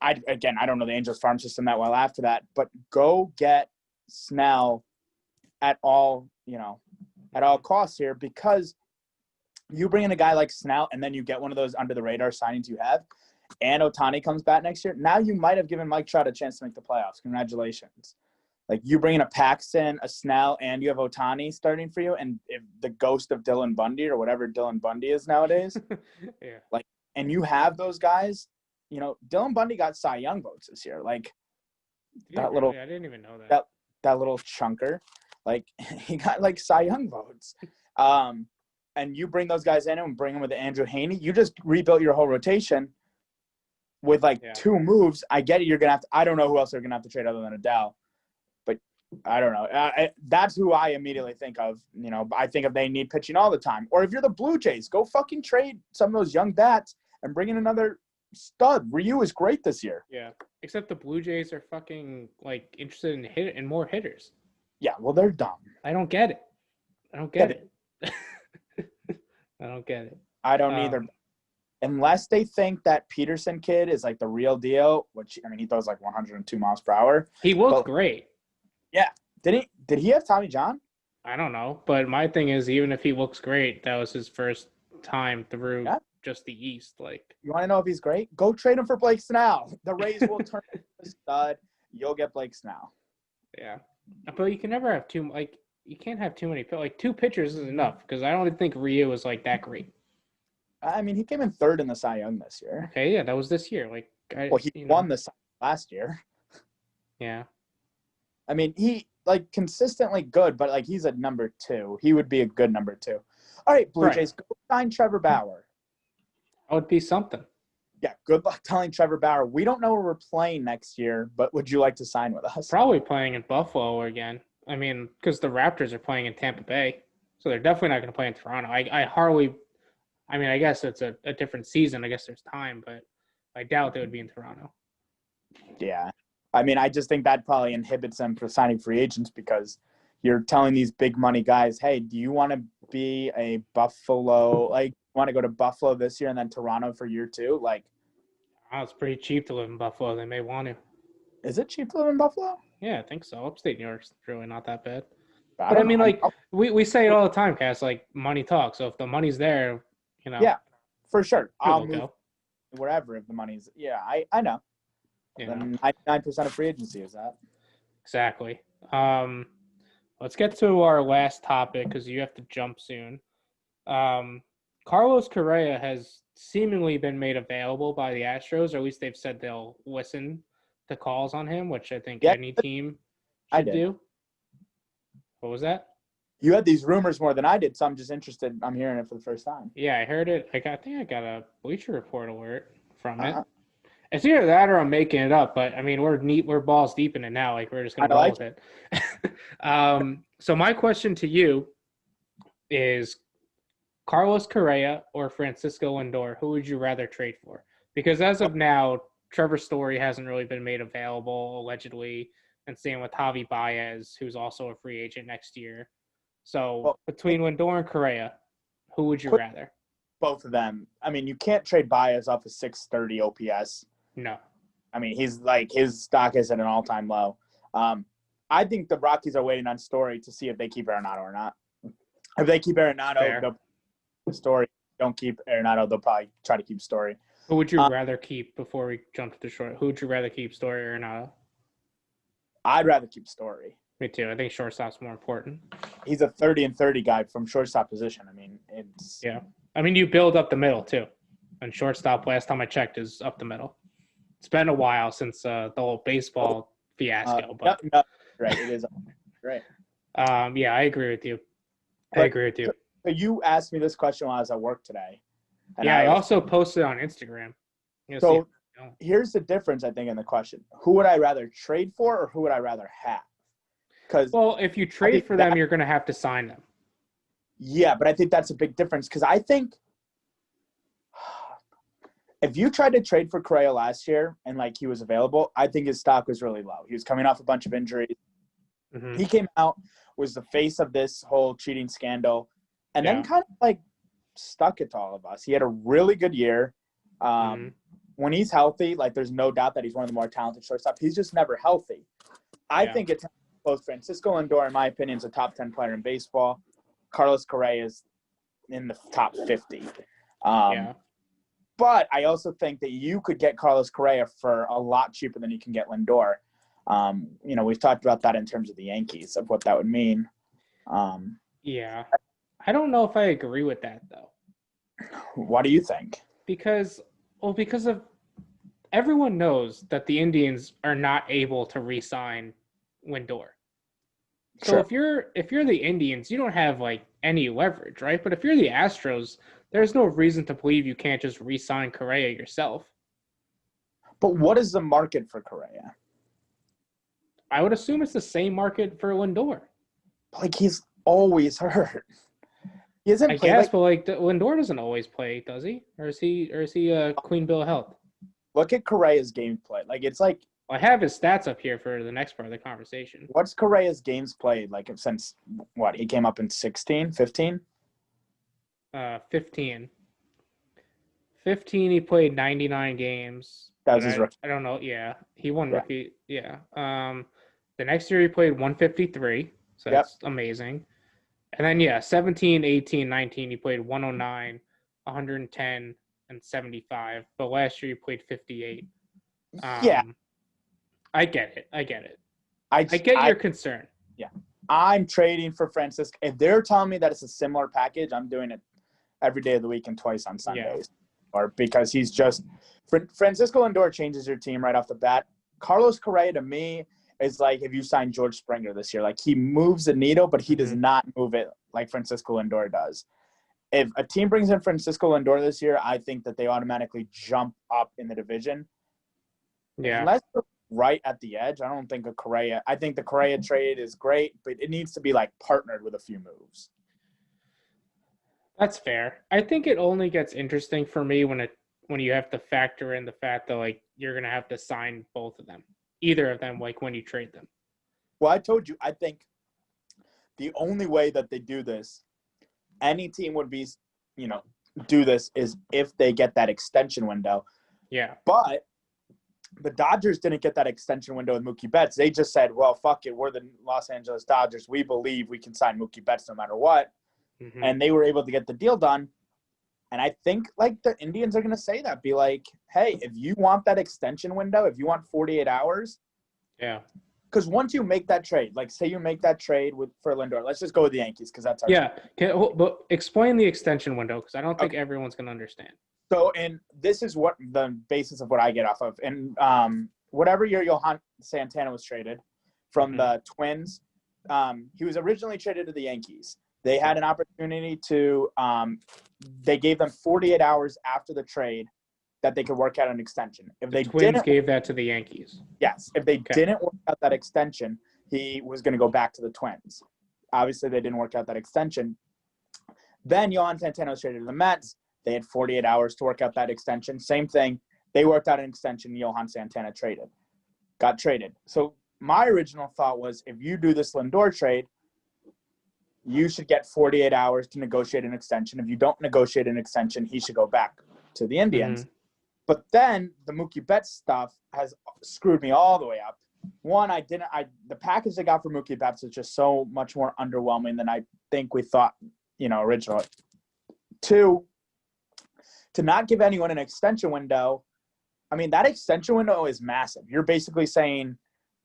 I don't know the Angels farm system that well after that, but go get Snell at all costs here, because you bring in a guy like Snell and then you get one of those under the radar signings you have, and Ohtani comes back next year. Now you might have given Mike Trout a chance to make the playoffs. Congratulations. Like, you bring in a Paxton, a Snell, and you have Ohtani starting for you, and if the ghost of Dylan Bundy or whatever Dylan Bundy is nowadays, and you have those guys, Dylan Bundy got Cy Young votes this year. Like, I didn't even know that. That little chunker, like, he got like Cy Young votes. And you bring those guys in and bring them with Andrew Haney. You just rebuilt your whole rotation with two moves. I get it. You're gonna have to. I don't know who else they're gonna have to trade other than Adele, but I don't know. That's who I immediately think of. I think if they need pitching all the time, or if you're the Blue Jays, go fucking trade some of those young bats and bring in another stud. Ryu is great this year. Yeah, except the Blue Jays are fucking like interested in more hitters. Yeah, well, they're dumb. I don't get it. I don't get it. I don't get it. I don't either. Unless they think that Peterson kid is like the real deal, which, I mean, he throws like 102 miles per hour. He looked great. Yeah. Did he have Tommy John? I don't know. But my thing is, even if he looks great, that was his first time through just the East. Like, you want to know if he's great? Go trade him for Blake Snell. The Rays will turn into a stud. You'll get Blake Snell. Yeah. But you can never have you can't have too many. Like, two pitchers is enough, because I don't think Ryu was like that great. I mean, he came in third in the Cy Young this year. Okay, yeah, that was this year. Like, he won the Cy last year. Yeah. I mean, he consistently good, but he's a number two. He would be a good number two. All right, Blue Jays, go sign Trevor Bauer. That would be something. Yeah, good luck telling Trevor Bauer. We don't know where we're playing next year, but would you like to sign with us? Probably playing in Buffalo again. I mean, because the Raptors are playing in Tampa Bay, so they're definitely not going to play in Toronto. I guess it's a different season. I guess there's time, but I doubt they would be in Toronto. Yeah. I mean, I just think that probably inhibits them from signing free agents, because you're telling these big money guys, hey, do you want to be a Buffalo? Want to go to Buffalo this year and then Toronto for year two? It's pretty cheap to live in Buffalo. They may want to. Is it cheap to live in Buffalo? Yeah, I think so. Upstate New York's really not that bad. But I mean, we say it all the time, Cass, money talks. So if the money's there, Yeah, for sure. I'll move wherever if the money's – yeah, I know. Yeah. 99% of free agency is that. Exactly. Let's get to our last topic, because you have to jump soon. Carlos Correa has seemingly been made available by the Astros, or at least they've said they'll listen to calls on him, which I think any team should do. What was that? You had these rumors more than I did, so I'm just interested. I'm hearing it for the first time. Yeah, I heard it. I think I got a Bleacher Report alert from it. It's either that or I'm making it up, but I mean, we're balls deep in it now. We're just gonna roll with it. So my question to you is, Carlos Correa or Francisco Lindor, who would you rather trade for? Because as of now, Trevor Story hasn't really been made available, allegedly, and same with Javi Baez, who's also a free agent next year. So between Lindor and Correa, who would you rather? Both of them. I mean, you can't trade Baez off of 630 OPS. No. I mean, his stock is at an all-time low. I think the Rockies are waiting on Story to see if they keep Arenado or not. If they keep Arenado, Story. Don't keep Arenado, they'll probably try to keep Story. Who would you rather keep before we jump to the short? Who would you rather keep, Story or Arenado? I'd rather keep Story. Me too. I think shortstop's more important. He's a 30-30 guy from shortstop position. I mean, it's yeah. I mean, you build up the middle too, and shortstop. Last time I checked, is up the middle. It's been a while since the whole baseball fiasco, but no, right, it is right. Yeah, I agree with you. So you asked me this question while I was at work today. And I also posted on Instagram. So here's the difference, I think, in the question. Who would I rather trade for or who would I rather have? Well, if you trade for them, you're going to have to sign them. Yeah, but I think that's a big difference because I think if you tried to trade for Correa last year and, he was available, I think his stock was really low. He was coming off a bunch of injuries. Mm-hmm. He came out, was the face of this whole cheating scandal, and then kind of, stuck it to all of us. He had a really good year. When he's healthy, there's no doubt that he's one of the more talented shortstops. He's just never healthy. I think it's both Francisco Lindor, in my opinion, is a top 10 player in baseball. Carlos Correa is in the top 50. But I also think that you could get Carlos Correa for a lot cheaper than you can get Lindor. We've talked about that in terms of the Yankees, of what that would mean. Yeah. I don't know if I agree with that, though. What do you think? Because of everyone knows that the Indians are not able to re-sign Lindor. So sure. if you're the Indians, you don't have any leverage, right? But if you're the Astros, there's no reason to believe you can't just re-sign Correa yourself. But what is the market for Correa? I would assume it's the same market for Lindor. He's always hurt. He hasn't I guess, but Lindor doesn't always play, does he? Or is he a clean bill of health? Look at Correa's gameplay. I have his stats up here for the next part of the conversation. What's Correa's games played since what? He came up in 16, 15? 15. 15, he played 99 games. That was his rookie. I don't know. Yeah, he won rookie. Yeah. The next year he played 153, so that's amazing. And then, 17, 18, 19, he played 109, 110, and 75. But last year he played 58. I get it. I get your concern. Yeah. I'm trading for Francisco. If they're telling me that it's a similar package, I'm doing it every day of the week and twice on Sundays. Or because he's just – Francisco Lindor changes your team right off the bat. Carlos Correa, to me, is if you sign George Springer this year. He moves the needle, but he does not move it like Francisco Lindor does. If a team brings in Francisco Lindor this year, I think that they automatically jump up in the division. Yeah. Unless they're right at the edge, I don't think I think the Correa trade is great, but it needs to be partnered with a few moves. That's fair. I think it only gets interesting for me when you have to factor in the fact that you're going to have to sign both of them. Either of them, when you trade them. Well, I told you, I think the only way that they do this, any team would be, do this is if they get that extension window. Yeah. But the Dodgers didn't get that extension window with Mookie Betts. They just said, well, fuck it. We're the Los Angeles Dodgers. We believe we can sign Mookie Betts no matter what. Mm-hmm. And they were able to get the deal done. And I think, the Indians are going to say that. Be hey, if you want that extension window, if you want 48 hours. Yeah. Because once you make that trade, say you make that trade for Lindor. Let's just go with the Yankees because that's our team. But explain the extension window because I don't think everyone's going to understand. So, and this is what the basis of what I get off of. And whatever year Johan Santana was traded from the Twins, he was originally traded to the Yankees. They had an opportunity to they gave them 48 hours after the trade that they could work out an extension. If the Twins gave that to the Yankees. Yes. If they didn't work out that extension, he was going to go back to the Twins. Obviously, they didn't work out that extension. Then Johan Santana was traded to the Mets. They had 48 hours to work out that extension. Same thing. They worked out an extension. Johan Santana got traded. So my original thought was, if you do this Lindor trade, you should get 48 hours to negotiate an extension. If you don't negotiate an extension, he should go back to the Indians. Mm-hmm. But then the Mookie Betts stuff has screwed me all the way up. One, the package they got for Mookie Betts is just so much more underwhelming than I think we thought, originally. Two, to not give anyone an extension window, I mean, that extension window is massive. You're basically saying,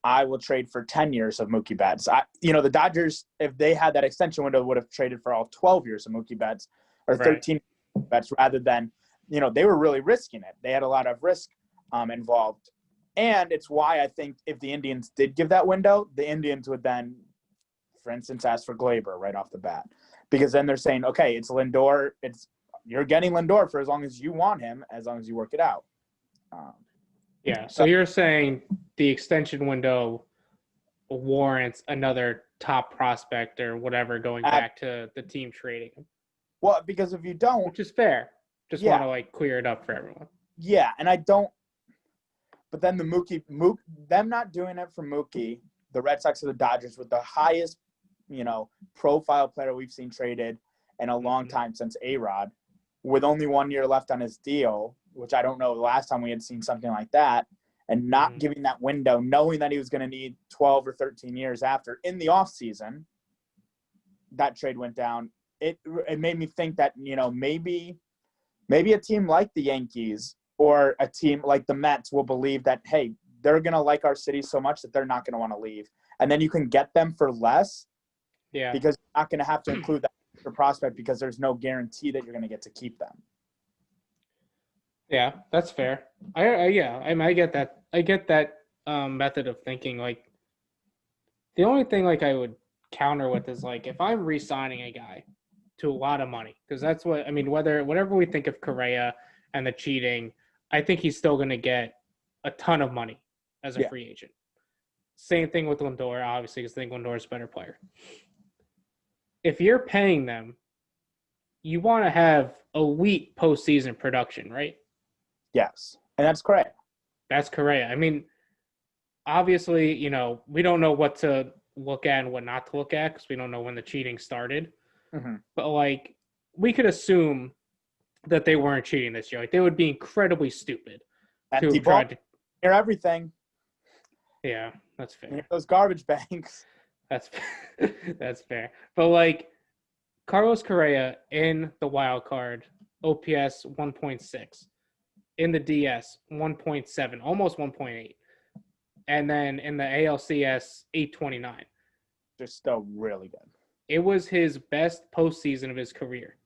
I will trade for 10 years of Mookie Betts. The Dodgers, if they had that extension window, would have traded for all 12 years of Mookie Betts or 13 Betts rather than, they were really risking it. They had a lot of risk involved. And it's why I think if the Indians did give that window, the Indians would then, for instance, ask for Glaber right off the bat. Because then they're saying, okay, it's Lindor. You're getting Lindor for as long as you want him, as long as you work it out. So you're saying the extension window warrants another top prospect or whatever going back to the team trading him. Well, because if you don't, which is fair, just want to clear it up for everyone. Yeah, and I don't. But then them not doing it for Mookie, the Red Sox or the Dodgers with the highest, profile player we've seen traded in a long time since A-Rod, with only 1 year left on his deal, which I don't know the last time we had seen something like that, and not giving that window, knowing that he was going to need 12 or 13 years after in the offseason, that trade went down. It made me think that, maybe a team like the Yankees or a team like the Mets will believe that, hey, they're going to like our city so much that they're not going to want to leave. And then you can get them for less because you're not going to have to include that extra prospect because there's no guarantee that you're going to get to keep them. Yeah, that's fair. I get that. I get that method of thinking. Like, the only thing I would counter with is if I'm re-signing a guy to a lot of money, because that's what I mean. Whatever we think of Correa and the cheating, I think he's still going to get a ton of money as a free agent. Same thing with Lindor, obviously, because I think Lindor is a better player. If you're paying them, you want to have elite postseason production, right? Yes, and that's Correa. That's Correa. I mean, obviously, we don't know what to look at and what not to look at because we don't know when the cheating started. Mm-hmm. But, we could assume that they weren't cheating this year. They would be incredibly stupid to try to hear everything. Yeah, that's fair. Those garbage banks. That's fair. But Carlos Correa in the wild card, OPS 1.6, in the DS 1.7, almost 1.8, and then in the ALCS 829. They're still really good. It was his best postseason of his career.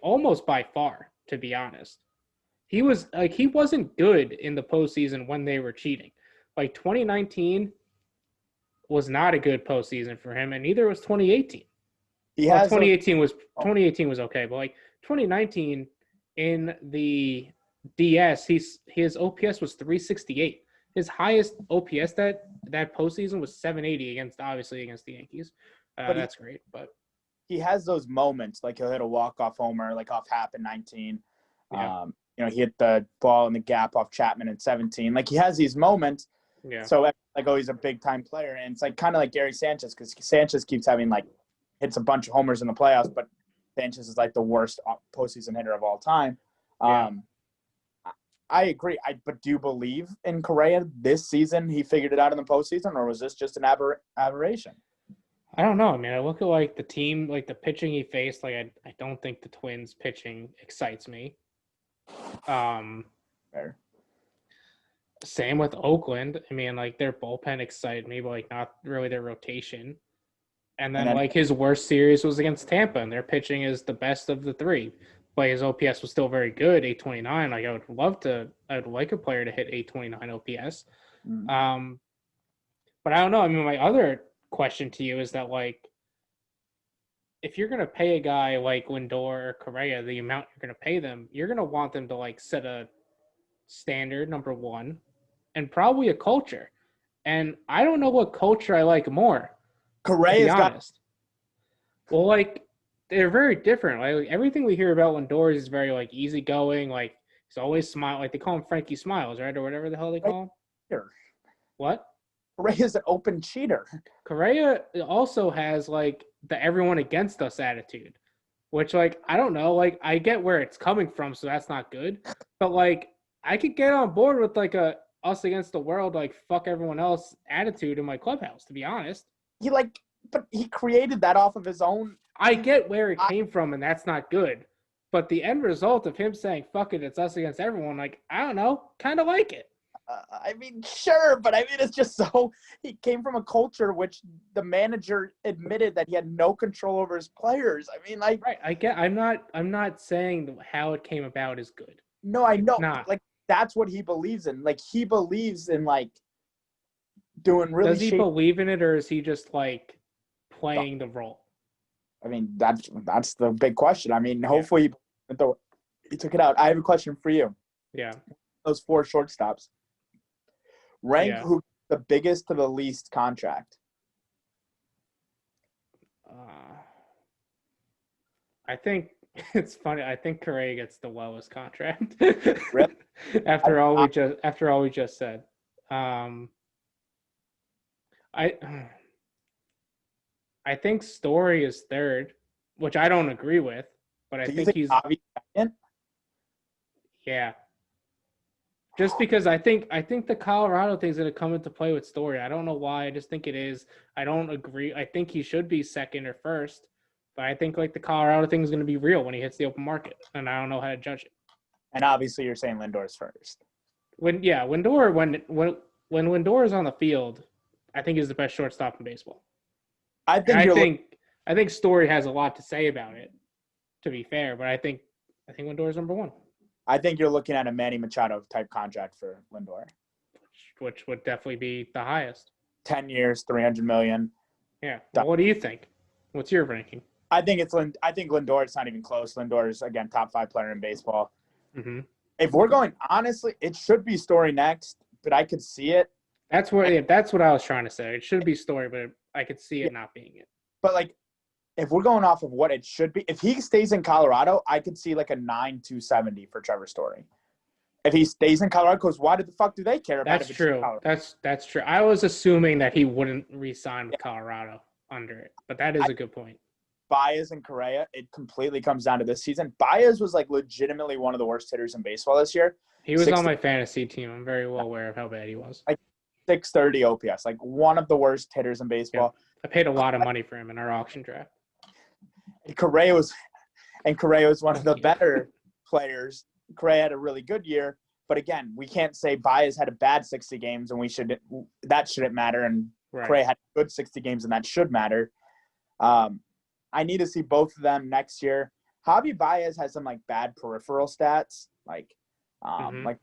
Almost by far, to be honest. He wasn't good in the postseason when they were cheating. 2019 was not a good postseason for him, and neither was 2018. 2018 was okay, but 2019 in the DS, his OPS was 368. His highest OPS that postseason was 780 against the Yankees. That's great, but he has those moments he'll hit a walk-off homer off Happ in 19. Yeah. He hit the ball in the gap off Chapman in 17. He has these moments. Yeah. So he's a big-time player, and it's kind of like Gary Sanchez because Sanchez keeps having hits a bunch of homers in the playoffs, but Sanchez is the worst postseason hitter of all time. Yeah. I agree. But do you believe in Correa this season? He figured it out in the postseason, or was this just an aberration? I don't know. I mean, I look at the team, the pitching he faced. I don't think the Twins' pitching excites me. Fair. Same with Oakland. I mean, their bullpen excited me, but not really their rotation. And then his worst series was against Tampa, and their pitching is the best of the three. But his OPS was still very good, 829. I would like a player to hit 829 OPS. Mm. But I don't know. I mean, my other question to you is that if you're going to pay a guy like Lindor or Correa the amount you're going to pay them, you're going to want them to set a standard, number one, and probably a culture. And I don't know what culture I like more. Correa's got. Well, they're very different. Like everything we hear about Lindor is very like easygoing. Like he's always smile. Like they call him Frankie Smiles, right, or whatever the hell they call him. Cheater. What? Correa's an open cheater. Correa also has like the everyone against us attitude, which like I don't know. Like I get where it's coming from, so that's not good. But like I could get on board with like a us against the world, like fuck everyone else attitude in my clubhouse. To be honest, but he created that off of his own. I get where it came from, and that's not good. But the end result of him saying "fuck it, it's us against everyone," like I don't know, kind of like it. I mean, sure, but I mean, it's just so he came from a culture which the manager admitted that he had no control over his players. I mean, like, right? I'm not saying how it came about is good. No, I know. Not. Like that's what he believes in. Like he believes in like doing really. Does he believe in it, or is he just like playing the role? I mean, that's the big question. I mean, hopefully he took it out. I have a question for you. Yeah. Those 4 shortstops. Rank who the biggest to the least contract. I think it's funny. I think Correa gets the lowest contract. Really? after all we just said. I think Story is third, which I don't agree with, but I think he's second? Yeah. Just because I think the Colorado thing's going to come into play with Story. I don't know why. I just think it is. I don't agree. I think he should be second or first, but I think like the Colorado thing is going to be real when he hits the open market, and I don't know how to judge it. And obviously, you're saying Lindor's first. When Lindor is on the field, I think he's the best shortstop in baseball. I think Story has a lot to say about it. To be fair, but I think Lindor is number 1. I think you're looking at a Manny Machado type contract for Lindor, which would definitely be the highest. 10 years, $300 million. Yeah. Well, what do you think? What's your ranking? I think Lindor. It's not even close. Lindor is again top 5 player in baseball. Mm-hmm. If we're going honestly, it should be Story next, but I could see it. That's what I was trying to say. It should be Story, but I could see it not being it. But like, if we're going off of what it should be, if he stays in Colorado, I could see like a 9.270 for Trevor Story. If he stays in Colorado, because why the fuck do they care about it? That's true. That's true. I was assuming that he wouldn't re-sign with Colorado under it, but that is a good point. Baez and Correa, it completely comes down to this season. Baez was like legitimately one of the worst hitters in baseball this year. He was on my fantasy team. I'm very well aware of how bad he was. Like 630 OPS, like one of the worst hitters in baseball. Yeah. I paid a lot of money for him in our auction draft. Correa was one of the better players. Correa had a really good year, but again, we can't say Baez had a bad 60 games and that shouldn't matter, and Correa had good 60 games and that should matter. I need to see both of them next year. Javi Baez has some like bad peripheral stats, like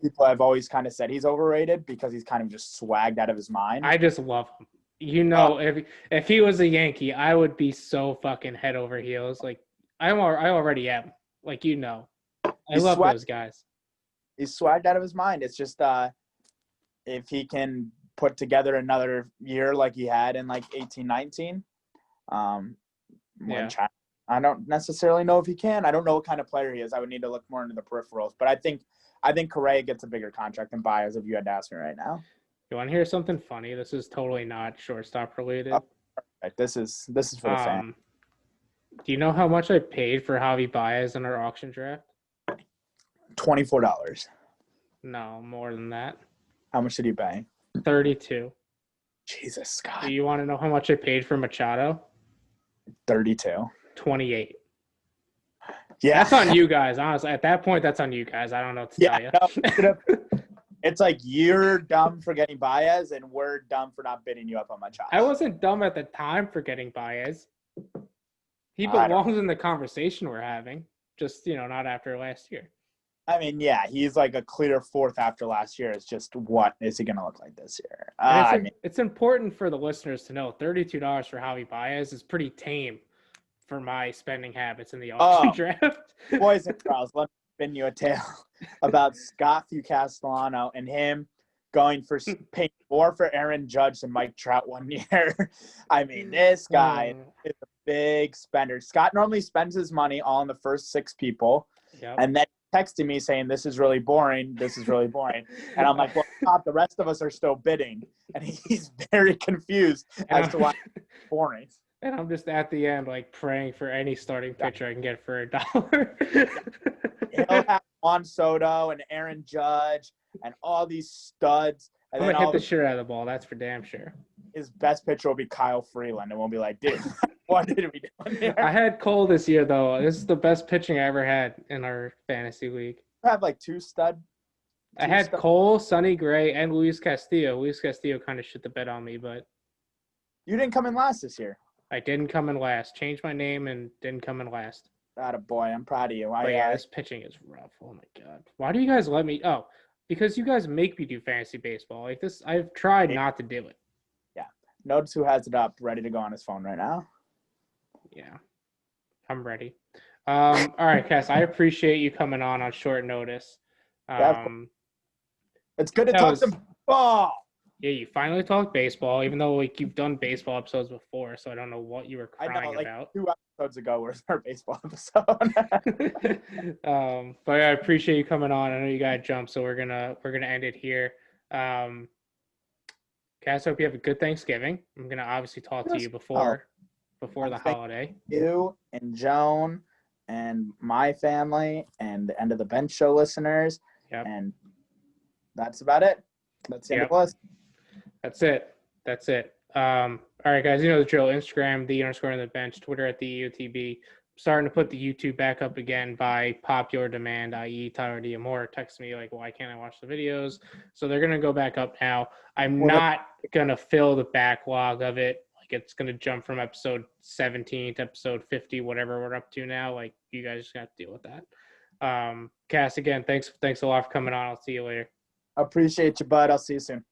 people have always kind of said he's overrated because he's kind of just swagged out of his mind. I just love him. If he was a Yankee, I would be so fucking head over heels. Like I already am. Like I love those guys. He's swagged out of his mind. It's just if he can put together another year like he had in like 18-19. I don't necessarily know if he can. I don't know what kind of player he is. I would need to look more into the peripherals. But I think Correa gets a bigger contract than Baez if you had to ask me right now. You want to hear something funny? This is totally not shortstop related. Oh, right. This is for the fan. Do you know how much I paid for Javi Baez in our auction draft? $24. No, more than that. How much did you pay? $32. Jesus, Scott. Do you want to know how much I paid for Machado? $32. $28. Yeah. That's on you guys, honestly. At that point, that's on you guys. I don't know what to tell you. No, it's like you're dumb for getting Baez, and we're dumb for not bidding you up on Machado. I wasn't dumb at the time for getting Baez. He belongs in the conversation we're having, just, not after last year. I mean, yeah, he's like a clear 4th after last year. It's just, what is he going to look like this year? It's important for the listeners to know $32 for Javi Baez is pretty tame for my spending habits in the auction draft. Boys and girls, let me spin you a tale about Scott Castellano and him going for paying more for Aaron Judge than Mike Trout one year. I mean, this guy is a big spender. Scott normally spends his money all on the first 6 people, and then texting me saying, "This is really boring. This is really boring." And I'm like, "Well, Scott, the rest of us are still bidding," and he's very confused as to why it's boring. And I'm just at the end, like, praying for any starting pitcher I can get for $1. He'll have Juan Soto and Aaron Judge and all these studs. And I'm going to hit the shit out of the ball. That's for damn sure. His best pitcher will be Kyle Freeland. It won't be like, dude, what did we do here? I had Cole this year, though. This is the best pitching I ever had in our fantasy league. I have like 2 stud. I had Cole, Sonny Gray, and Luis Castillo. Luis Castillo kind of shit the bed on me, but. You didn't come in last this year. I didn't come in last. Changed my name and didn't come in last. Boy, I'm proud of you. This pitching is rough. Oh my god. Why do you guys let me? Oh, because you guys make me do fantasy baseball. Like this, I've tried not to do it. Yeah. Notice who has it up, ready to go on his phone right now. Yeah, I'm ready. All right, Cass. I appreciate you coming on short notice. It's good to talk some ball. Yeah, you finally talked baseball, even though you've done baseball episodes before, so I don't know what you were crying about. 2 episodes ago was our baseball episode. But I appreciate you coming on. I know you got to jump, so we're gonna end it here. Cass, hope you have a good Thanksgiving. I'm gonna obviously talk to you before the holiday. You and Joan and my family and the End of the Bench show listeners. Yep. And that's about it. That's the end of the list. That's it. All right, guys, you know the drill. Instagram, _on_the_bench, Twitter at the EOTB. Starting to put the YouTube back up again by popular demand, i.e. Tyler Diamore texts me like, why can't I watch the videos? So they're going to go back up now. I'm not going to fill the backlog of it. Like it's going to jump from episode 17 to episode 50, whatever we're up to now. Like you guys just got to deal with that. Cass, again, thanks a lot for coming on. I'll see you later. Appreciate you, bud. I'll see you soon.